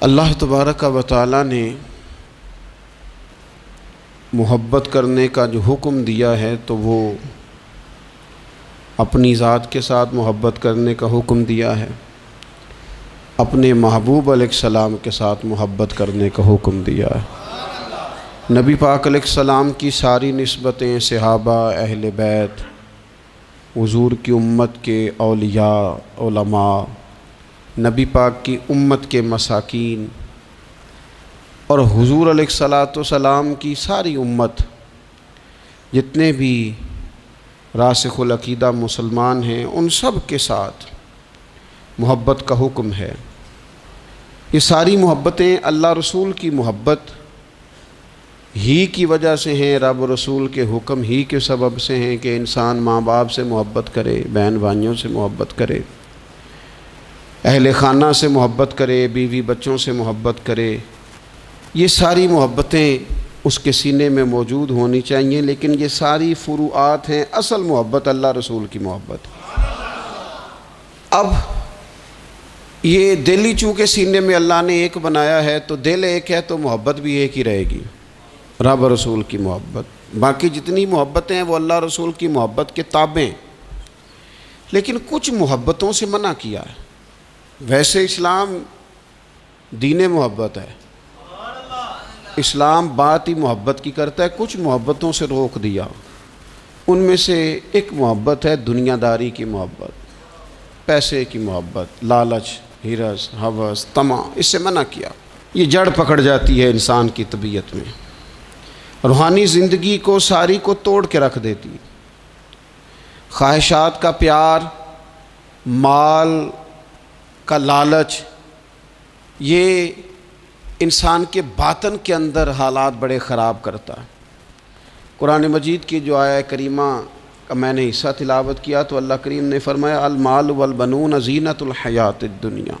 اللہ تبارک و تعالی نے محبت کرنے کا جو حکم دیا ہے تو وہ اپنی ذات کے ساتھ محبت کرنے کا حکم دیا ہے، اپنے محبوب علیہ السلام کے ساتھ محبت کرنے کا حکم دیا ہے۔ نبی پاک علیہ السلام کی ساری نسبتیں صحابہ، اہل بیت، حضور کی امت کے اولیاء، علماء، نبی پاک کی امت کے مساکین اور حضور علیہ السلام کی ساری امت، جتنے بھی راسخ العقیدہ مسلمان ہیں، ان سب کے ساتھ محبت کا حکم ہے۔ یہ ساری محبتیں اللہ رسول کی محبت ہی کی وجہ سے ہیں، رب رسول کے حکم ہی کے سبب سے ہیں کہ انسان ماں باپ سے محبت کرے، بہن بھائیوں سے محبت کرے، اہل خانہ سے محبت کرے، بیوی بچوں سے محبت کرے۔ یہ ساری محبتیں اس کے سینے میں موجود ہونی چاہیے، لیکن یہ ساری فروعات ہیں، اصل محبت اللہ رسول کی محبت۔ اب یہ دل ہی چونکہ سینے میں اللہ نے ایک بنایا ہے، تو دل ایک ہے تو محبت بھی ایک ہی رہے گی، رب رسول کی محبت۔ باقی جتنی محبتیں ہیں وہ اللہ رسول کی محبت کے تابع، لیکن کچھ محبتوں سے منع کیا ہے۔ ویسے اسلام دین محبت ہے، اسلام بات ہی محبت کی کرتا ہے، کچھ محبتوں سے روک دیا۔ ان میں سے ایک محبت ہے دنیا داری کی محبت، پیسے کی محبت، لالچ، ہرس، ہوس، طمع، اس سے منع کیا۔ یہ جڑ پکڑ جاتی ہے انسان کی طبیعت میں، روحانی زندگی کو ساری کو توڑ کے رکھ دیتی۔ خواہشات کا پیار، مال کا لالچ، یہ انسان کے باطن کے اندر حالات بڑے خراب کرتا ہے۔ قرآن مجید کی جو آیہ کریمہ کا میں نے حصہ تلاوت کیا تو اللہ کریم نے فرمایا المال والبنون زینت الحیات الدنیا،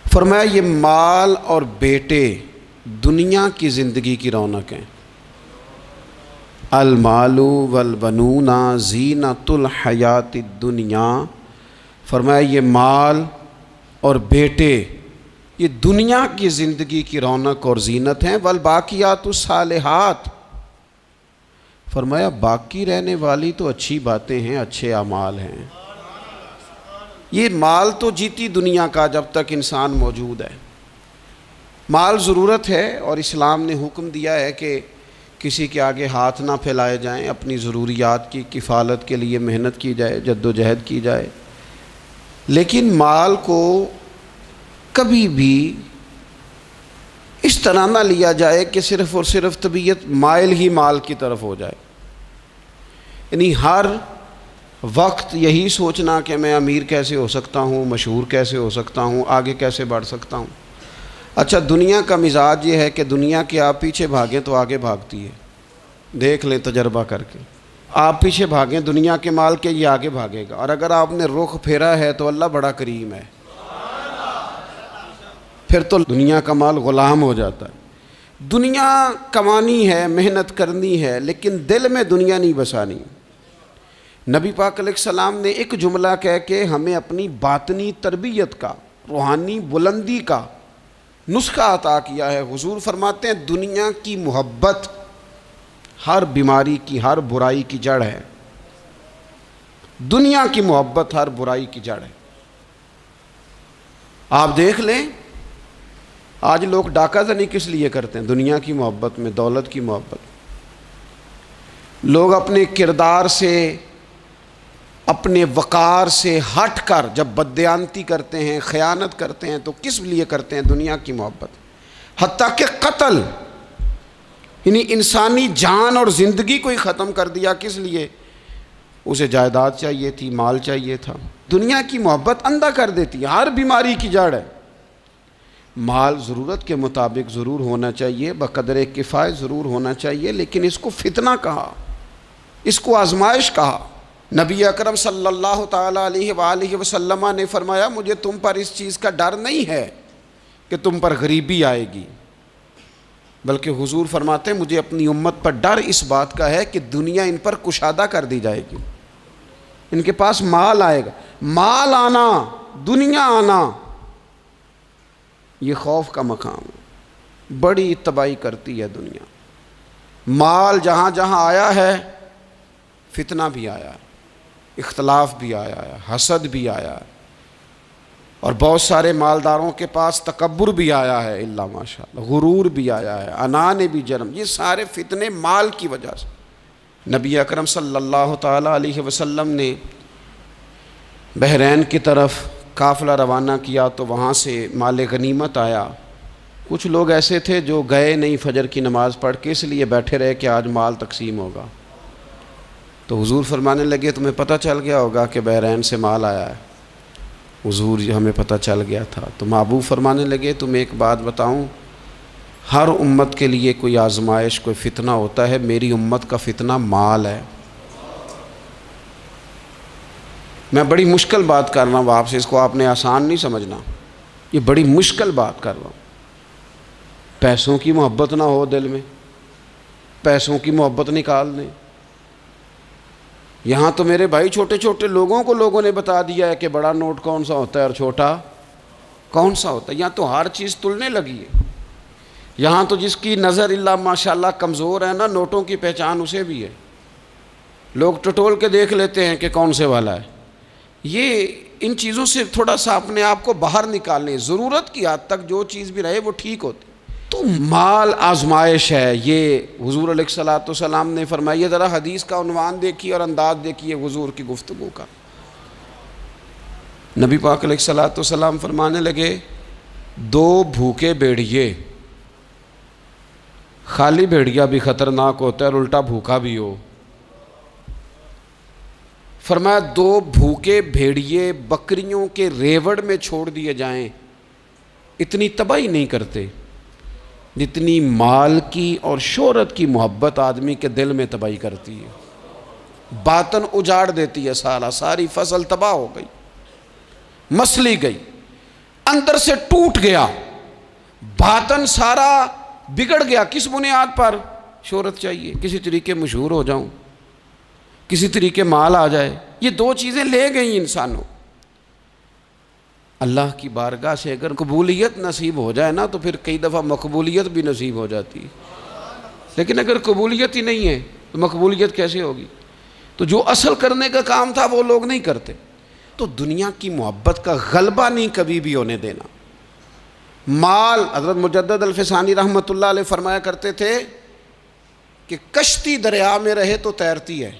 فرمایا یہ مال اور بیٹے دنیا کی زندگی کی رونق ہیں۔ المال والبنون زینت الحیات الدنیا، فرمایا یہ مال اور بیٹے یہ دنیا کی زندگی کی رونق اور زینت ہیں۔ والباقیات الصالحات، فرمایا باقی رہنے والی تو اچھی باتیں ہیں، اچھے اعمال ہیں۔ یہ مال تو جیتی دنیا کا جب تک انسان موجود ہے، مال ضرورت ہے، اور اسلام نے حکم دیا ہے کہ کسی کے آگے ہاتھ نہ پھیلائے جائیں، اپنی ضروریات کی کفالت کے لیے محنت کی جائے، جد و جہد کی جائے، لیکن مال کو کبھی بھی اس طرح نہ لیا جائے کہ صرف اور صرف طبیعت مائل ہی مال کی طرف ہو جائے۔ یعنی ہر وقت یہی سوچنا کہ میں امیر کیسے ہو سکتا ہوں، مشہور کیسے ہو سکتا ہوں، آگے کیسے بڑھ سکتا ہوں۔ اچھا، دنیا کا مزاج یہ ہے کہ دنیا کے آپ پیچھے بھاگیں تو آگے بھاگتی ہے، دیکھ لیں تجربہ کر کے۔ آپ پیچھے بھاگیں دنیا کے مال کے، یہ آگے بھاگے گا، اور اگر آپ نے رخ پھیرا ہے تو اللہ بڑا کریم ہے، پھر تو دنیا کا مال غلام ہو جاتا ہے۔ دنیا کمانی ہے، محنت کرنی ہے، لیکن دل میں دنیا نہیں بسانی۔ نبی پاک علیہ السلام نے ایک جملہ کہہ کے ہمیں اپنی باطنی تربیت کا، روحانی بلندی کا نسخہ عطا کیا ہے۔ حضور فرماتے ہیں دنیا کی محبت ہر بیماری کی، ہر برائی کی جڑ ہے۔ دنیا کی محبت ہر برائی کی جڑ ہے۔ آپ دیکھ لیں آج لوگ ڈاکہ زنی کس لیے کرتے ہیں؟ دنیا کی محبت میں، دولت کی محبت۔ لوگ اپنے کردار سے، اپنے وقار سے ہٹ کر جب بددیانتی کرتے ہیں، خیانت کرتے ہیں، تو کس لیے کرتے ہیں؟ دنیا کی محبت۔ حتیٰ کہ قتل، یعنی انسانی جان اور زندگی کو ہی ختم کر دیا، کس لیے؟ اسے جائیداد چاہیے تھی، مال چاہیے تھا۔ دنیا کی محبت اندھا کر دیتی ہے، ہر بیماری کی جڑ ہے۔ مال ضرورت کے مطابق ضرور ہونا چاہیے، بقدر کفایت ضرور ہونا چاہیے، لیکن اس کو فتنہ کہا، اس کو آزمائش کہا۔ نبی اکرم صلی اللہ تعالیٰ علیہ وآلہ وسلم نے فرمایا مجھے تم پر اس چیز کا ڈر نہیں ہے کہ تم پر غریبی آئے گی، بلکہ حضور فرماتے ہیں مجھے اپنی امت پر ڈر اس بات کا ہے کہ دنیا ان پر کشادہ کر دی جائے گی، ان کے پاس مال آئے گا۔ مال آنا، دنیا آنا، یہ خوف کا مقام ہے، بڑی تباہی کرتی ہے دنیا۔ مال جہاں جہاں آیا ہے فتنہ بھی آیا ہے، اختلاف بھی آیا ہے، حسد بھی آیا ہے، اور بہت سارے مالداروں کے پاس تکبر بھی آیا ہے، الا ماشاءاللہ، غرور بھی آیا ہے، انا نے بھی جنم۔ یہ سارے فتنے مال کی وجہ سے۔ نبی اکرم صلی اللہ تعالیٰ علیہ وسلم نے بحرین کی طرف قافلہ روانہ کیا تو وہاں سے مال غنیمت آیا۔ کچھ لوگ ایسے تھے جو گئے نہیں فجر کی نماز پڑھ کے، اس لیے بیٹھے رہے کہ آج مال تقسیم ہوگا۔ تو حضور فرمانے لگے تمہیں پتہ چل گیا ہوگا کہ بحرین سے مال آیا ہے؟ حضور ہمیں پتہ چل گیا تھا۔ تو محبوب فرمانے لگے تمہیں ایک بات بتاؤں، ہر امت کے لیے کوئی آزمائش، کوئی فتنہ ہوتا ہے، میری امت کا فتنہ مال ہے۔ میں بڑی مشکل بات کر رہا ہوں آپ سے، اس کو آپ نے آسان نہیں سمجھنا، یہ بڑی مشکل بات کر رہا ہوں۔ پیسوں کی محبت نہ ہو دل میں، پیسوں کی محبت نکال دیں۔ یہاں تو میرے بھائی چھوٹے چھوٹے لوگوں کو لوگوں نے بتا دیا ہے کہ بڑا نوٹ کون سا ہوتا ہے اور چھوٹا کون سا ہوتا ہے۔ یہاں تو ہر چیز تلنے لگی ہے۔ یہاں تو جس کی نظر اللہ ماشاءاللہ کمزور ہے نا، نوٹوں کی پہچان اسے بھی ہے، لوگ ٹٹول کے دیکھ لیتے ہیں کہ کون سے والا ہے۔ یہ ان چیزوں سے تھوڑا سا اپنے آپ کو باہر نکالنے، ضرورت کی حد تک جو چیز بھی رہے وہ ٹھیک ہوتی۔ تو مال آزمائش ہے، یہ حضور علیہ الصلوۃ والسلام نے فرمایا۔ ذرا حدیث کا عنوان دیکھیے اور انداز دیکھیے حضور کی گفتگو کا۔ نبی پاک علیہ الصلوۃ والسلام فرمانے لگے دو بھوکے بھیڑیے، خالی بھیڑیا بھی خطرناک ہوتا ہے اور الٹا بھوکا بھی ہو۔ فرمایا دو بھوکے بھیڑیے بکریوں کے ریوڑ میں چھوڑ دیے جائیں اتنی تباہی نہیں کرتے جتنی مال کی اور شہرت کی محبت آدمی کے دل میں تباہی کرتی ہے۔ باطن اجاڑ دیتی ہے، ساری فصل تباہ ہو گئی، مسلی گئی، اندر سے ٹوٹ گیا، باطن سارا بگڑ گیا۔ کس بنیاد پر؟ شہرت چاہیے، کسی طریقے مشہور ہو جاؤں، کسی طریقے مال آ جائے۔ یہ دو چیزیں لے گئیں انسانوں۔ اللہ کی بارگاہ سے اگر قبولیت نصیب ہو جائے نا تو پھر کئی دفعہ مقبولیت بھی نصیب ہو جاتی ہے، لیکن اگر قبولیت ہی نہیں ہے تو مقبولیت کیسے ہوگی؟ تو جو اصل کرنے کا کام تھا وہ لوگ نہیں کرتے۔ تو دنیا کی محبت کا غلبہ نہیں کبھی بھی ہونے دینا۔ مال، حضرت مجدد الفسانی رحمۃ اللہ علیہ فرمایا کرتے تھے کہ کشتی دریا میں رہے تو تیرتی ہے،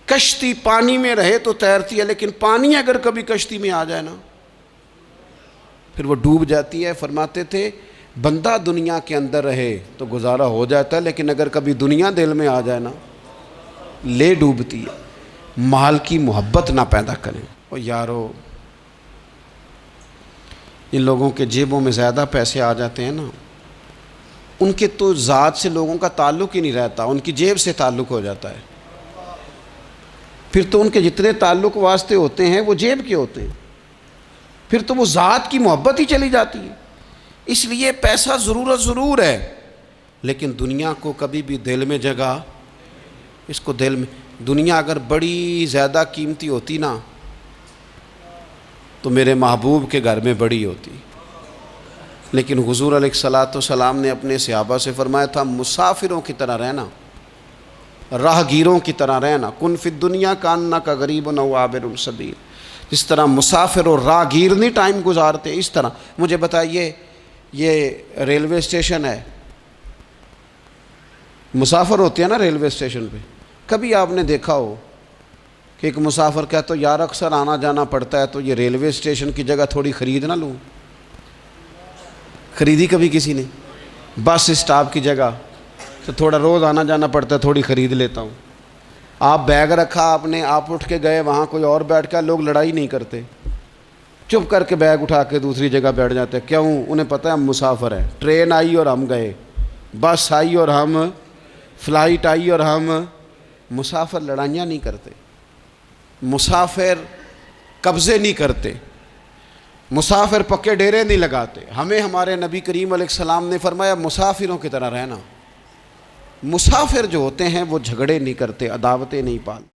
کشتی پانی میں رہے تو تیرتی ہے، لیکن پانی اگر کبھی کشتی میں آ جائے نا پھر وہ ڈوب جاتی ہے۔ فرماتے تھے بندہ دنیا کے اندر رہے تو گزارا ہو جاتا ہے، لیکن اگر کبھی دنیا دل میں آ جائے نا لے ڈوبتی ہے۔ مال کی محبت نہ پیدا کریں۔ اور یارو ان لوگوں کے جیبوں میں زیادہ پیسے آ جاتے ہیں نا، ان کے تو ذات سے لوگوں کا تعلق ہی نہیں رہتا، ان کی جیب سے تعلق ہو جاتا ہے۔ پھر تو ان کے جتنے تعلق واسطے ہوتے ہیں وہ جیب کے ہوتے ہیں، پھر تو وہ ذات کی محبت ہی چلی جاتی ہے۔ اس لیے پیسہ ضرورت ضرور ہے، لیکن دنیا کو کبھی بھی دل میں جگہ، اس کو دل میں، دنیا اگر بڑی زیادہ قیمتی ہوتی نا تو میرے محبوب کے گھر میں بڑی ہوتی، لیکن حضور علیہ الصلوۃ والسلام نے اپنے صحابہ سے فرمایا تھا مسافروں کی طرح رہنا، راہ گیروں کی طرح رہنا۔ کن فی الدنیا کانک غریب او عابر السبیل، جس طرح مسافر اور راہ گیر نہیں ٹائم گزارتے، اس طرح۔ مجھے بتائیے یہ ریلوے اسٹیشن ہے، مسافر ہوتے ہیں نا ریلوے اسٹیشن پہ، کبھی آپ نے دیکھا ہو کہ ایک مسافر کہتا ہے یار اکثر آنا جانا پڑتا ہے تو یہ ریلوے اسٹیشن کی جگہ تھوڑی خرید نہ لوں؟ خریدی کبھی کسی نے؟ بس اسٹاپ کی جگہ تو تھوڑا روز آنا جانا پڑتا ہے، تھوڑی خرید لیتا ہوں۔ آپ بیگ رکھا آپ نے، آپ اٹھ کے گئے وہاں کوئی اور بیٹھ کے، لوگ لڑائی نہیں کرتے، چپ کر کے بیگ اٹھا کے دوسری جگہ بیٹھ جاتے ہیں۔ کیوں؟ انہیں پتہ ہے ہم مسافر ہیں، ٹرین آئی اور ہم گئے، بس آئی اور ہم، فلائٹ آئی اور ہم۔ مسافر لڑائیاں نہیں کرتے، مسافر قبضے نہیں کرتے، مسافر پکے ڈیرے نہیں لگاتے۔ ہمیں ہمارے نبی کریم علیہ السلام نے فرمایا مسافروں کی طرح رہنا۔ مسافر جو ہوتے ہیں وہ جھگڑے نہیں کرتے، عداوتیں نہیں پالتے۔